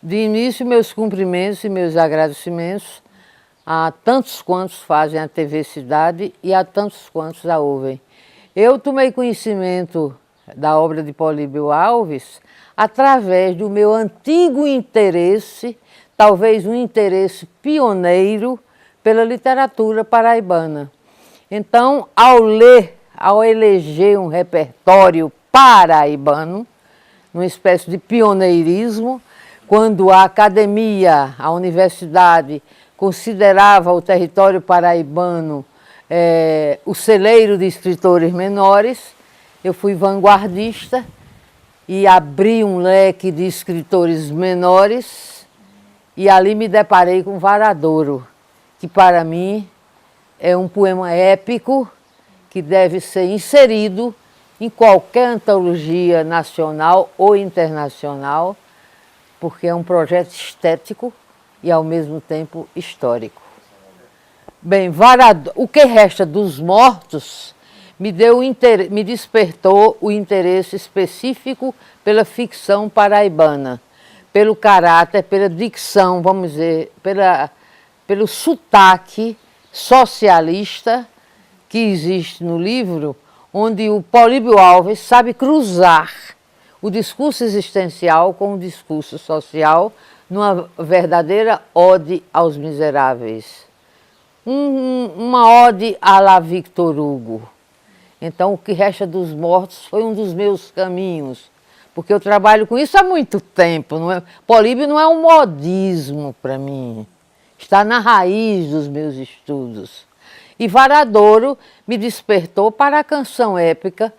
De início, meus cumprimentos e meus agradecimentos a tantos quantos fazem a TV Cidade e a tantos quantos a ouvem. Eu tomei conhecimento da obra de Políbio Alves através do meu antigo interesse, talvez um interesse pioneiro pela literatura paraibana. Então, ao eleger um repertório paraibano, numa espécie de pioneirismo, quando a academia, a universidade, considerava o território paraibano o celeiro de escritores menores, eu fui vanguardista e abri um leque de escritores menores e ali me deparei com Varadouro, que para mim é um poema épico que deve ser inserido em qualquer antologia nacional ou internacional, porque é um projeto estético e ao mesmo tempo histórico. Bem, O que Resta dos Mortos me despertou o interesse específico pela ficção paraibana, pelo caráter, pela dicção, vamos dizer, pelo sotaque socialista que existe no livro, onde o Políbio Alves sabe cruzar o discurso existencial com o discurso social numa verdadeira ode aos miseráveis. Uma ode à la Victor Hugo. Então, O que Resta dos Mortos foi um dos meus caminhos, porque eu trabalho com isso há muito tempo. Políbio não é um modismo para mim, está na raiz dos meus estudos. E Varadouro me despertou para a canção épica,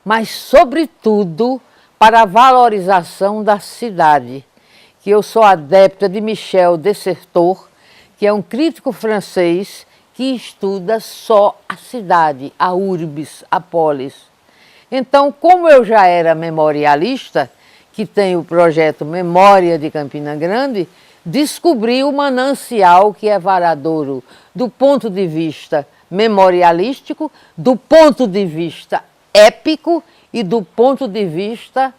mas, sobretudo, para a valorização da cidade, que eu sou adepta de Michel Desserteaux, que é um crítico francês que estuda só a cidade, a urbis, a polis. Então, como eu já era memorialista, que tem o projeto Memória de Campina Grande, descobri o manancial que é Varadouro, do ponto de vista memorialístico, do ponto de vista épico e do ponto de vista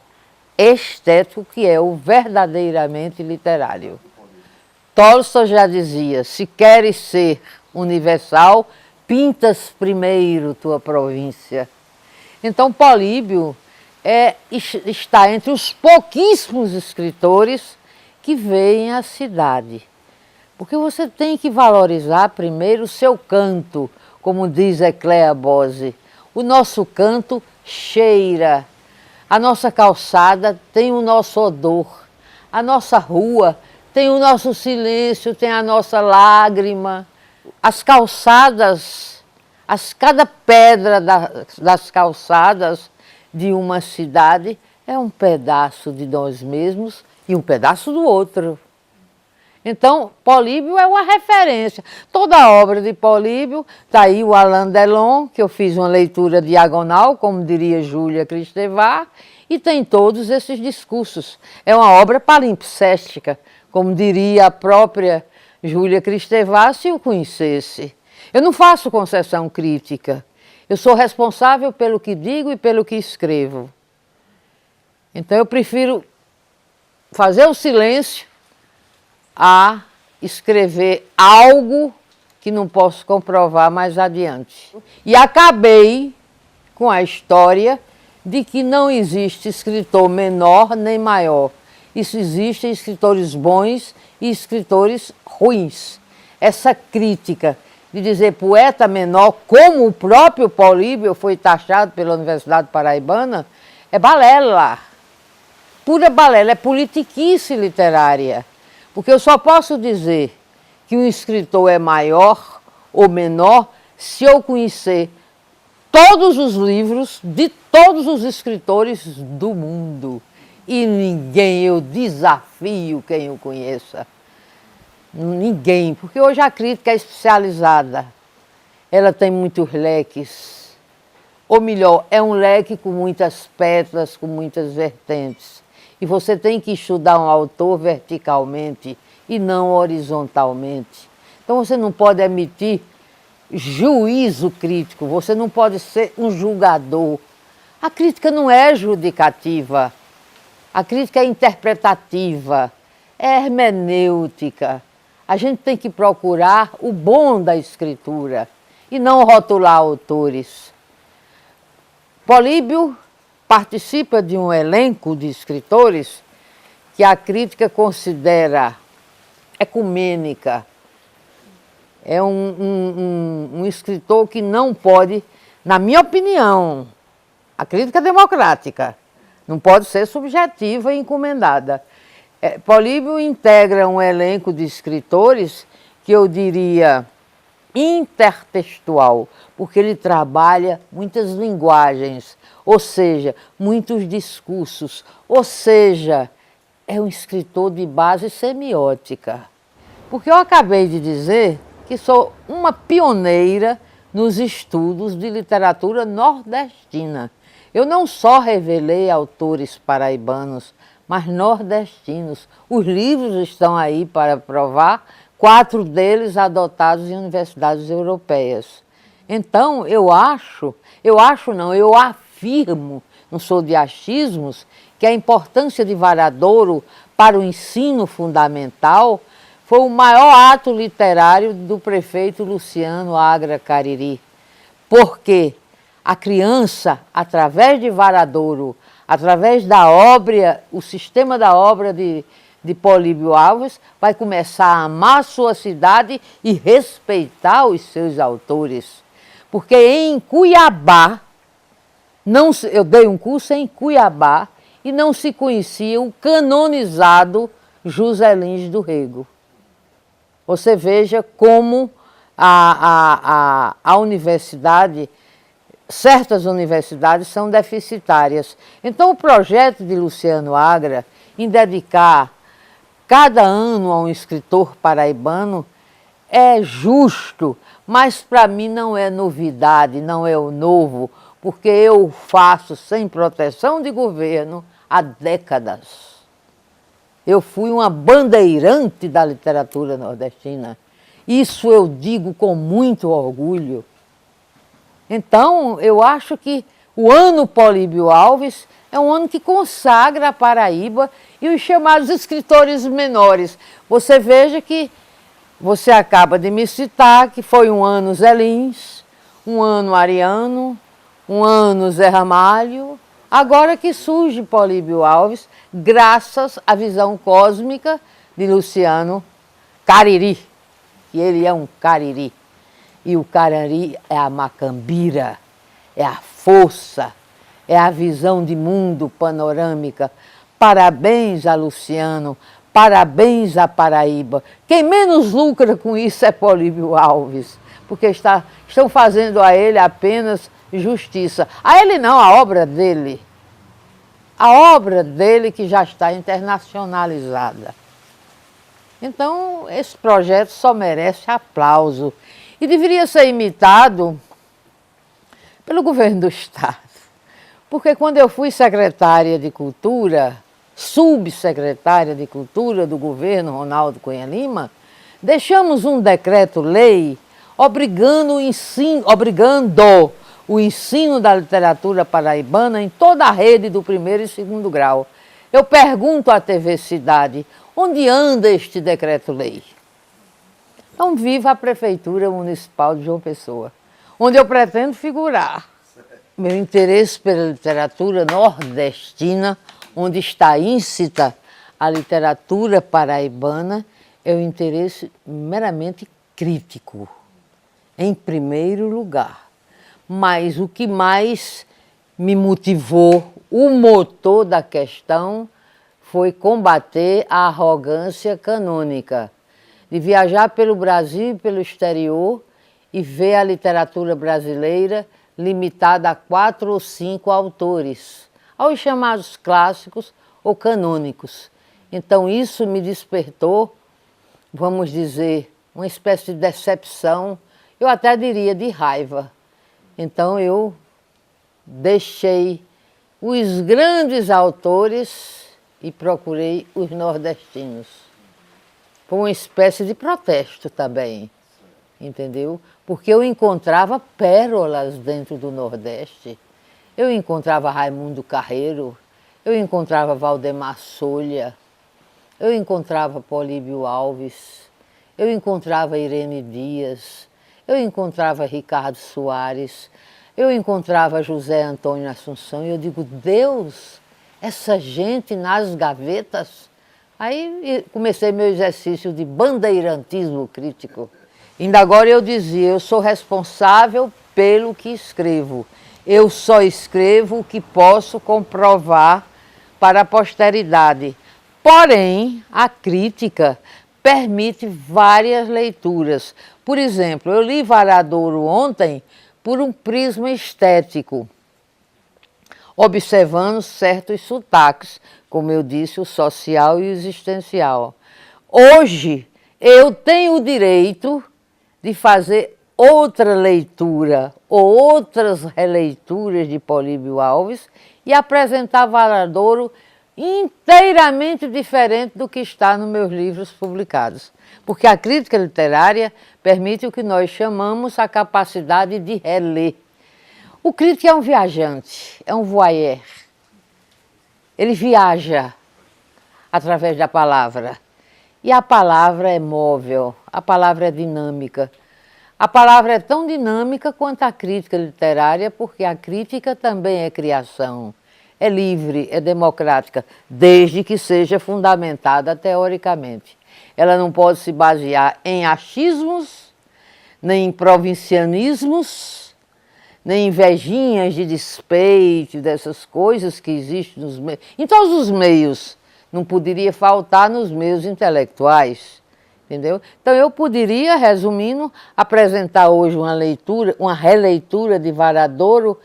estético, que é o verdadeiramente literário. Tolstói já dizia, se queres ser universal, pintas primeiro tua província. Então, Políbio está entre os pouquíssimos escritores que veem a cidade. Porque você tem que valorizar primeiro o seu canto, como diz Ecléa Bose. O nosso canto cheira, a nossa calçada tem o nosso odor, a nossa rua tem o nosso silêncio, tem a nossa lágrima. As calçadas, cada pedra das calçadas de uma cidade é um pedaço de nós mesmos e um pedaço do outro. Então, Políbio é uma referência. Toda a obra de Políbio, está aí o Alain Delon, que eu fiz uma leitura diagonal, como diria Júlia Kristeva, e tem todos esses discursos. É uma obra palimpséstica, como diria a própria Júlia Kristeva, se o conhecesse. Eu não faço concessão crítica. Eu sou responsável pelo que digo e pelo que escrevo. Então, eu prefiro fazer o silêncio a escrever algo que não posso comprovar mais adiante. E acabei com a história de que não existe escritor menor nem maior. Isso existem escritores bons e escritores ruins. Essa crítica de dizer poeta menor, como o próprio Políbio foi taxado pela Universidade Paraibana, é balela. Pura balela, é politiquice literária. Porque eu só posso dizer que um escritor é maior ou menor se eu conhecer todos os livros de todos os escritores do mundo. E ninguém, eu desafio quem o conheça. Ninguém, porque hoje a crítica é especializada. Ela tem muitos leques. Ou melhor, é um leque com muitas pétalas, com muitas vertentes. E você tem que estudar um autor verticalmente e não horizontalmente. Então você não pode emitir juízo crítico, você não pode ser um julgador. A crítica não é judicativa, a crítica é interpretativa, é hermenêutica. A gente tem que procurar o bom da escritura e não rotular autores. Políbio participa de um elenco de escritores que a crítica considera ecumênica. É um escritor que não pode, na minha opinião, a crítica democrática, não pode ser subjetiva e encomendada. Políbio integra um elenco de escritores que eu diria intertextual, porque ele trabalha muitas linguagens, ou seja, muitos discursos, ou seja, é um escritor de base semiótica. Porque eu acabei de dizer que sou uma pioneira nos estudos de literatura nordestina. Eu não só revelei autores paraibanos, mas nordestinos. Os livros estão aí para provar, 4 deles adotados em universidades europeias. Então, eu afirmo, não sou de achismos, que a importância de Varadouro para o ensino fundamental foi o maior ato literário do prefeito Luciano Agra Cariri. Porque a criança, através de Varadouro, através da obra, o sistema da obra de Políbio Alves, vai começar a amar sua cidade e respeitar os seus autores. Porque em Cuiabá, eu dei um curso em Cuiabá e não se conhecia o canonizado José Lins do Rego. Você veja como a universidade, certas universidades são deficitárias. Então o projeto de Luciano Agra em dedicar cada ano a um escritor paraibano é justo, mas para mim não é novidade, não é o novo, porque eu faço sem proteção de governo há décadas. Eu fui uma bandeirante da literatura nordestina. Isso eu digo com muito orgulho. Então, eu acho que o ano Políbio Alves é um ano que consagra a Paraíba e os chamados escritores menores. Você veja que você acaba de me citar que foi um ano Zé Lins, um ano Ariano, um ano Zé Ramalho, agora que surge Políbio Alves, graças à visão cósmica de Luciano Cariri, que ele é um Cariri. E o Cariri é a macambira, é a força, é a visão de mundo panorâmica. Parabéns a Luciano, parabéns à Paraíba. Quem menos lucra com isso é Políbio Alves, porque estão fazendo a ele apenas justiça. A ele não, a obra dele. A obra dele que já está internacionalizada. Então, esse projeto só merece aplauso. E deveria ser imitado pelo governo do Estado. Porque quando eu fui secretária de Cultura, subsecretária de Cultura do governo Ronaldo Cunha Lima, deixamos um decreto-lei obrigando o ensino da literatura paraibana em toda a rede do 1º e 2º grau. Eu pergunto à TV Cidade, onde anda este decreto-lei? Então, viva a Prefeitura Municipal de João Pessoa, onde eu pretendo figurar. Meu interesse pela literatura nordestina, onde está íncita a literatura paraibana, é um interesse meramente crítico, em primeiro lugar. Mas o que mais me motivou, o motor da questão, foi combater a arrogância canônica, de viajar pelo Brasil e pelo exterior e ver a literatura brasileira limitada a 4 ou 5 autores, aos chamados clássicos ou canônicos. Então isso me despertou, vamos dizer, uma espécie de decepção, eu até diria de raiva. Então eu deixei os grandes autores e procurei os nordestinos. Foi uma espécie de protesto também, entendeu? Porque eu encontrava pérolas dentro do Nordeste. Eu encontrava Raimundo Carreiro, eu encontrava Valdemar Solha, eu encontrava Políbio Alves, eu encontrava Irene Dias, eu encontrava Ricardo Soares, eu encontrava José Antônio Assunção e eu digo, Deus, essa gente nas gavetas. Aí comecei meu exercício de bandeirantismo crítico. Ainda agora eu dizia, eu sou responsável pelo que escrevo. Eu só escrevo o que posso comprovar para a posteridade. Porém, a crítica permite várias leituras. Por exemplo, eu li Varadouro ontem por um prisma estético, observando certos sotaques, como eu disse, o social e o existencial. Hoje, eu tenho o direito de fazer outra leitura ou outras releituras de Políbio Alves e apresentar Varadouro inteiramente diferente do que está nos meus livros publicados. Porque a crítica literária permite o que nós chamamos a capacidade de reler. O crítico é um viajante, é um voyeur. Ele viaja através da palavra. E a palavra é móvel, a palavra é dinâmica. A palavra é tão dinâmica quanto a crítica literária, porque a crítica também é criação. É livre, é democrática, desde que seja fundamentada teoricamente. Ela não pode se basear em achismos, nem em provincianismos, nem em invejinhas de despeito, dessas coisas que existem nos meios. Em todos os meios, não poderia faltar nos meios intelectuais, entendeu? Então eu poderia, resumindo, apresentar hoje uma leitura, uma releitura de Varadouro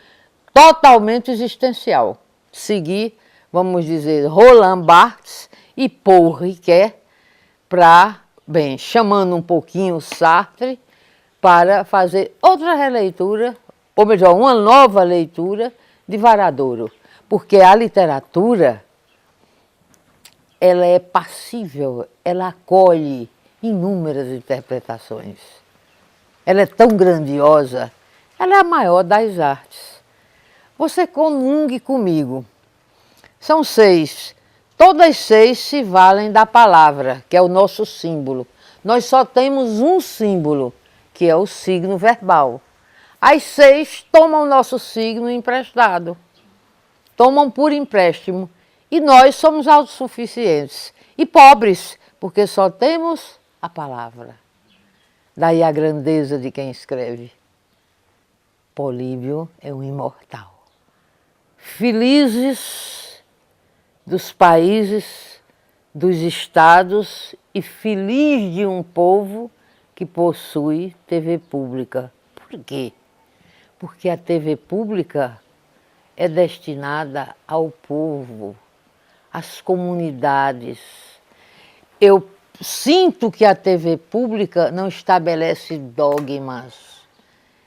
totalmente existencial. Seguir, vamos dizer, Roland Barthes e Paul Ricoeur para, bem, chamando um pouquinho Sartre, para fazer outra releitura, ou melhor, uma nova leitura de Varadouro. Porque a literatura, ela é passível, ela acolhe inúmeras interpretações. Ela é tão grandiosa, ela é a maior das artes. Você comungue comigo. São 6. Todas 6 se valem da palavra, que é o nosso símbolo. Nós só temos um símbolo, que é o signo verbal. As 6 tomam o nosso signo emprestado. Tomam por empréstimo. E nós somos autossuficientes. E pobres, porque só temos a palavra. Daí a grandeza de quem escreve. Políbio é um imortal. Felizes dos países, dos estados e feliz de um povo que possui TV pública. Por quê? Porque a TV pública é destinada ao povo, às comunidades. Eu sinto que a TV pública não estabelece dogmas.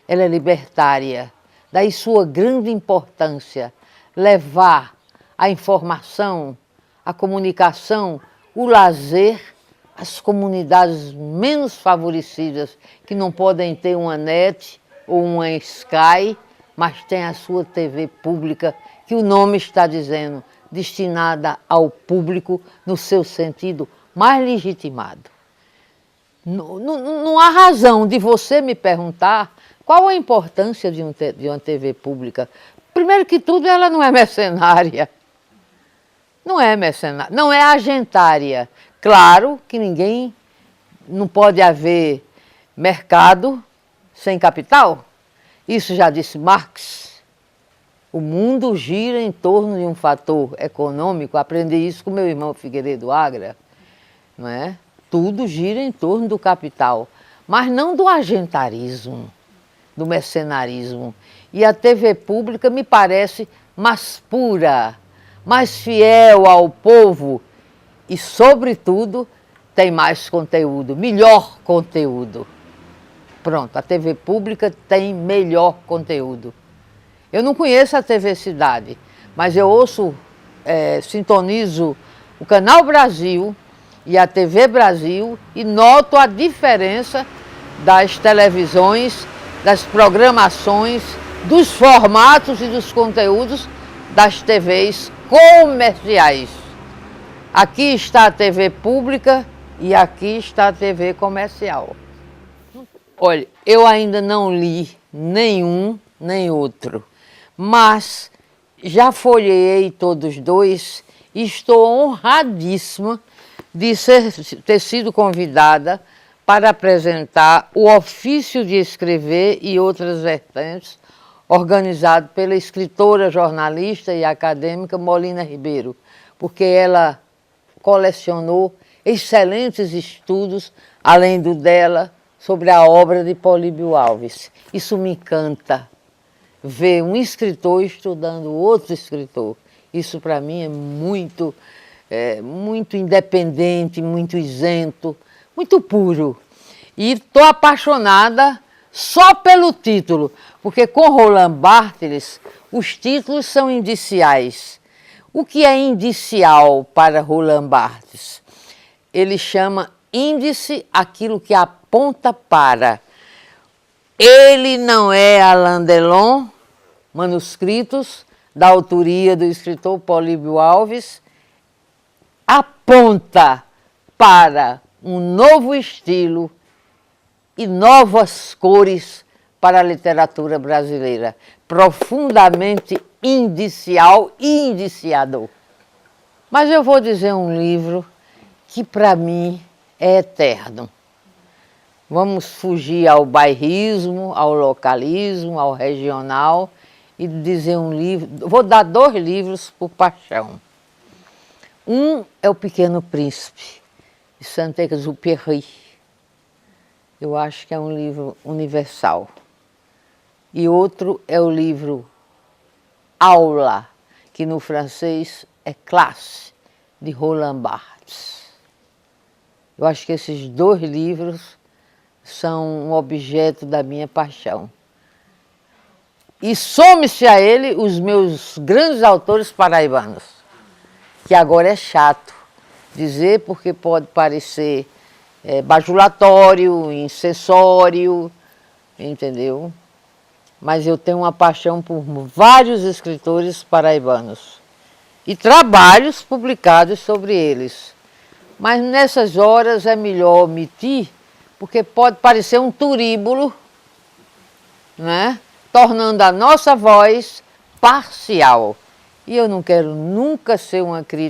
Ela é libertária. Daí sua grande importância, levar a informação, a comunicação, o lazer às comunidades menos favorecidas, que não podem ter uma NET ou uma Sky, mas tem a sua TV pública, que o nome está dizendo, destinada ao público no seu sentido mais legitimado. Não há razão de você me perguntar qual a importância de uma TV pública. Primeiro que tudo, ela não é mercenária. Não é mercenária, não é agentária. Claro que não pode haver mercado sem capital. Isso já disse Marx. O mundo gira em torno de um fator econômico. Aprendi isso com meu irmão Figueiredo Agra. Não é? Tudo gira em torno do capital, mas não do agentarismo, do mercenarismo. E a TV pública me parece mais pura, mais fiel ao povo e, sobretudo, tem mais conteúdo, melhor conteúdo. Pronto, a TV pública tem melhor conteúdo. Eu não conheço a TV Cidade, mas eu sintonizo o Canal Brasil e a TV Brasil e noto a diferença das televisões, das programações, dos formatos e dos conteúdos das TVs comerciais. Aqui está a TV pública e aqui está a TV comercial. Olha, eu ainda não li nenhum nem outro, mas já folheei todos dois e estou honradíssima de ter sido convidada para apresentar o ofício de escrever e outras vertentes, organizado pela escritora, jornalista e acadêmica Molina Ribeiro, porque ela colecionou excelentes estudos, além do dela, sobre a obra de Políbio Alves. Isso me encanta, ver um escritor estudando outro escritor. Isso para mim é muito independente, muito isento, muito puro. E estou apaixonada só pelo título, porque com Roland Barthes os títulos são indiciais. O que é indicial para Roland Barthes? Ele chama índice aquilo que aponta para. Ele não é Alain Delon, manuscritos da autoria do escritor Políbio Alves, aponta para um novo estilo e novas cores para a literatura brasileira, profundamente indicial e indiciador. Mas eu vou dizer um livro que para mim é eterno. Vamos fugir ao bairrismo, ao localismo, ao regional e dizer um livro. Vou dar 2 livros por paixão. Um é O Pequeno Príncipe, de Saint-Exupéry. Eu acho que é um livro universal. E outro é o livro Aula, que no francês é Classe, de Roland Barthes. Eu acho que esses 2 livros são um objeto da minha paixão. E some-se a ele os meus grandes autores paraibanos, que agora é chato dizer porque pode parecer bajulatório, incensório, entendeu? Mas eu tenho uma paixão por vários escritores paraibanos e trabalhos publicados sobre eles. Mas nessas horas é melhor omitir, porque pode parecer um turíbulo, né? Tornando a nossa voz parcial. E eu não quero nunca ser uma crítica